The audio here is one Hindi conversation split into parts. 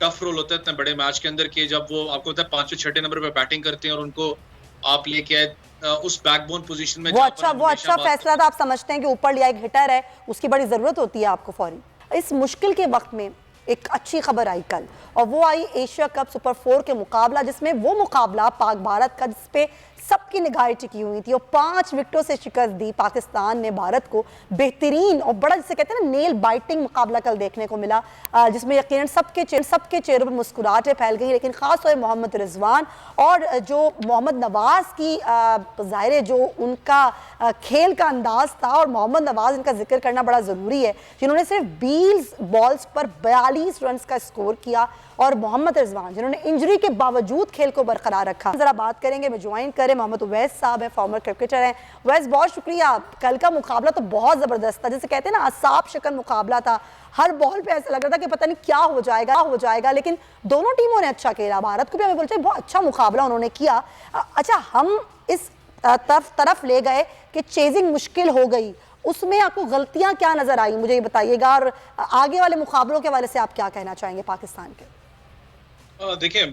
टफ रोल होता है इतने बड़े मैच के अंदर कि जब वो आपको पता है 5वें 6ठे नंबर पे बैटिंग करते हैं और उनको आप लेके आए उस बैकबोन पोजीशन में जहां पर हम वो हमेशा अच्छा बात फैसला था। आप समझते हैं कि ऊपर लिया एक हिटर है, उसकी बड़ी जरूरत होती है आपको फौरी। इस मुश्किल के वक्त में एक अच्छी खबर आई कल, और वो आई एशिया कप सुपर 4 के मुकाबला, जिसमें वो मुकाबला पाक भारत का जिसपे सबकी निगाहें टिकी हुई थी और 5 विकेटों से शिकस्त दी पाकिस्तान ने भारत को। बेहतरीन और बड़ा जिसे कहते हैं ना नेल बाइटिंग मुकाबला कल देखने को मिला, जिसमें यकीनन सबके चेहरों पर मुस्कुराहटें फैल गई। लेकिन खास तौर पर मोहम्मद रिजवान और जो मोहम्मद नवाज की ज़ाहिर जो उनका खेल का अंदाज था, और मोहम्मद नवाज इनका जिक्र करना बड़ा ज़रूरी है, जिन्होंने सिर्फ 20 बॉल्स पर 42 रन का स्कोर किया, और मोहम्मद रिजवान जिन्होंने इंजरी के बावजूद खेल को बरकरार रखा। जरा बात करेंगे, मैं ज्वाइन करें मोहम्मद उवैस साहब हैं, फॉर्मर क्रिकेटर हैं। उवैस, बहुत शुक्रिया। कल का मुकाबला तो बहुत ज़बरदस्त था, जैसे कहते हैं ना असाब शिकन मुकाबला था। हर बॉल पे ऐसा लग रहा था कि पता नहीं क्या हो जाएगा, लेकिन दोनों टीमों ने अच्छा खेला। भारत को भी हमें बोलते हैं बहुत अच्छा मुकाबला उन्होंने किया। अच्छा, हम इस तरफ ले गए कि चेजिंग मुश्किल हो गई, उसमें आपको गलतियां क्या नजर आई, मुझे ये बताइएगा, और आगे वाले मुकाबलों के हवाले से आप क्या कहना चाहेंगे पाकिस्तान के? देखिए,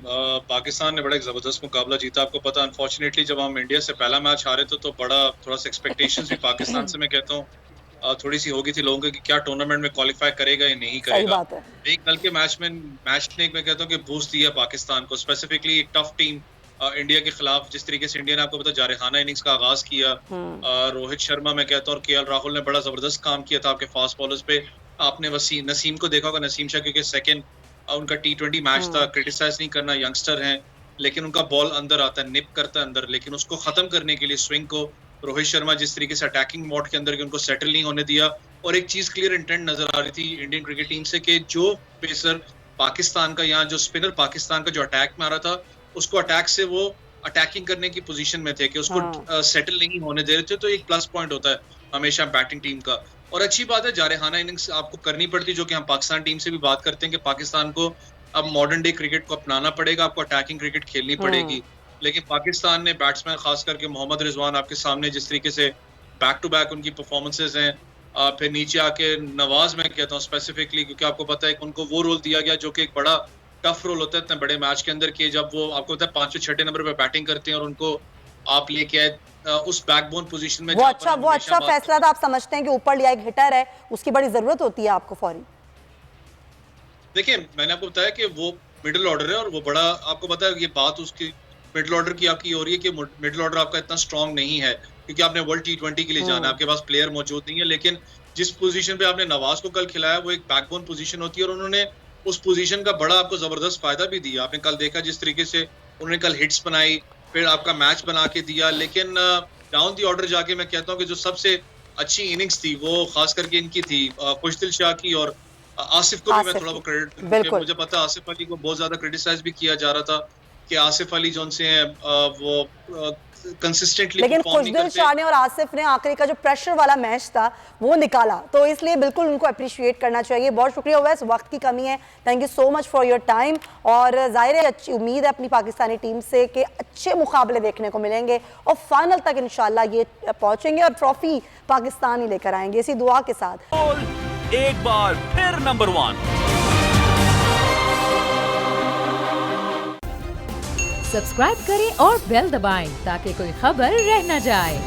पाकिस्तान ने बड़ा एक जबरदस्त मुकाबला जीता। आपको पता, अनफॉर्चुनेटली जब हम इंडिया से पहला मैच हारे थे तो बड़ा थोड़ा सा एक्सपेक्टेशंस भी पाकिस्तान से मैं कहता हूँ थोड़ी सी होगी थी लोगों की कि क्या टूर्नामेंट में क्वालिफाई करेगा या नहीं करेगा। एक कल के मैच में मैं कहता हूँ कि बूस्ट दिया पाकिस्तान को, स्पेसिफिकली एक टफ टीम इंडिया के खिलाफ। जिस तरीके से इंडिया ने आपको पता जारहाना इनिंग्स का आगाज किया, रोहित शर्मा मैं कहता हूँ और केएल राहुल ने बड़ा जबरदस्त काम किया था आपके फास्ट बॉलर्स पे। आपने नसीम को देखा होगा, नसीम शाह क्योंकि सेकंड उनका T20 मैच था, क्रिटिसाइज नहीं करना, यंगस्टर हैं, लेकिन उनका बॉल अंदर आता है, निप करता है अंदर, लेकिन उसको खत्म करने के लिए स्विंग को रोहित शर्मा जिस तरीके से अटैकिंग मोड के अंदर उनको सेटल नहीं होने दिया। और एक चीज क्लियर इंटेंट नजर आ रही थी इंडियन क्रिकेट टीम से कि जो पेसर पाकिस्तान का, यहाँ जो स्पिनर पाकिस्तान का जो अटैक में आ रहा था, उसको अटैक से वो अटैकिंग करने की पोजीशन में थे कि उसको सेटल नहीं होने दे रहे थे। तो एक प्लस पॉइंट होता है हमेशा बैटिंग टीम का। और अच्छी बात है, जारहाना इनिंग्स आपको करनी पड़ती, जो कि हम पाकिस्तान टीम से भी बात करते हैं कि पाकिस्तान को अब मॉडर्न डे क्रिकेट को अपनाना पड़ेगा, आपको अटैकिंग क्रिकेट खेलनी पड़ेगी। लेकिन पाकिस्तान ने बैट्समैन खास करके मोहम्मद रिजवान आपके सामने जिस तरीके से बैक टू बैक उनकी परफॉर्मेंसेज हैं, फिर नीचे आके नवाज मैं कहता हूँ स्पेसिफिकली, क्योंकि आपको पता है उनको वो रोल दिया गया जो कि एक बड़ा टफ रोल होता है इतने बड़े मैच के अंदर कि जब वो आपको पता है 5वें 6ठे नंबर पे बैटिंग करते हैं और उनको आप लेके आए उस बैकबोन पोजीशन में। वो अच्छा फैसला था। आप समझते हैं कि ऊपर लिया एक हिटर है, उसकी बड़ी जरूरत होती है आपको फौरी? देखिए, मैंने आपको बताया कि वो मिडिल ऑर्डर है और वो बड़ा, आपको पता है ये बात उसकी मिडिल ऑर्डर की आपकी हो रही है कि मिडिल ऑर्डर आपका इतना स्ट्रांग नहीं है, क्योंकि आपने वर्ल्ड T20 के लिए जाना है, आपके पास प्लेयर मौजूद नहीं है। लेकिन जिस पोजीशन पे आपने नवाज को कल खिलाया वो एक बैकबोन पोजीशन होती है, और उन्होंने उस पोजीशन का बड़ा आपको जबरदस्त फायदा भी दिया। आपने कल देखा जिस तरीके से उन्होंने कल हिट्स बनाई, फिर आपका मैच बना के दिया। लेकिन डाउन दी ऑर्डर जाके मैं कहता हूँ कि जो सबसे अच्छी इनिंग्स थी वो खास करके इनकी थी, खुशदिल शाह की, और आसिफ को भी मैं थोड़ा बहुत क्रेडिट दूं, क्योंकि मुझे पता है आसिफ अली को बहुत ज्यादा क्रिटिसाइज भी किया जा रहा था कि आसिफ अली जोन से हैं वो कंसिस्टेंटली, लेकिन खुशदिल शाह ने और आसिफ ने आखिरी का जो प्रेशर वाला मैच था वो निकाला, तो इसलिए बिल्कुल उनको अप्रिशिएट करना चाहिए। बहुत शुक्रिया उवैस, वक्त की कमी है, thank you so much for your time. और जाहिर है अच्छी उम्मीद है अपनी पाकिस्तानी टीम से कि अच्छे मुकाबले देखने को मिलेंगे और फाइनल तक इंशाल्लाह ये पहुंचेंगे और ट्रॉफी पाकिस्तान ही लेकर आएंगे, इसी दुआ के साथ। एक बार फिर नंबर 1 सब्सक्राइब करें और बेल दबाएं ताकि कोई खबर रह न जाए।